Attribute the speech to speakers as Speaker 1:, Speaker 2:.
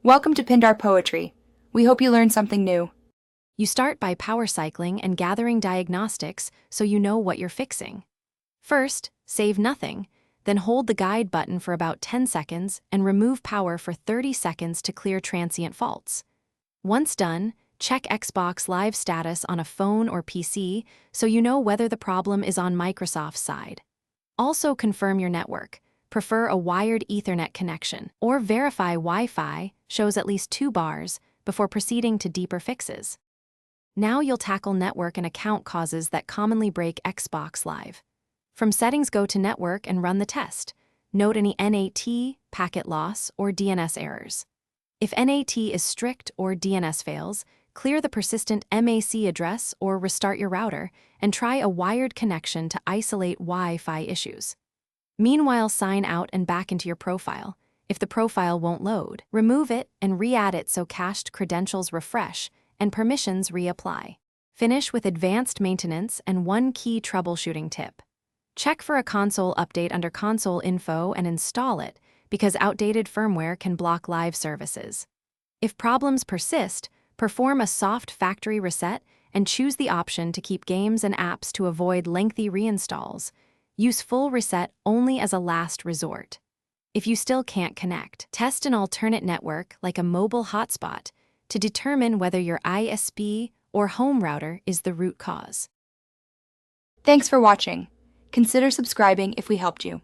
Speaker 1: Welcome to Pindar Poetry. We hope you learned something new.
Speaker 2: You start by power cycling and gathering diagnostics so you know what you're fixing. First, save nothing, then hold the guide button for about 10 seconds and remove power for 30 seconds to clear transient faults. Once done, check Xbox Live status on a phone or PC so you know whether the problem is on Microsoft's side. Also confirm your network. Prefer a wired Ethernet connection, or verify Wi-Fi shows at least 2 bars before proceeding to deeper fixes. Now you'll tackle network and account causes that commonly break Xbox Live. From settings, go to network and run the test. Note any NAT, packet loss, or DNS errors. If NAT is strict or DNS fails, clear the persistent MAC address or restart your router and try a wired connection to isolate Wi-Fi issues. Meanwhile, sign out and back into your profile. If the profile won't load, remove it and re-add it so cached credentials refresh and permissions reapply. Finish with advanced maintenance and one key troubleshooting tip. Check for a console update under console info and install it, because outdated firmware can block live services. If problems persist, perform a soft factory reset and choose the option to keep games and apps to avoid lengthy reinstalls. Use full reset only as a last resort. If you still can't connect, test an alternate network like a mobile hotspot to determine whether your ISP or home router is the root cause.
Speaker 1: Thanks for watching. Consider subscribing if we helped you.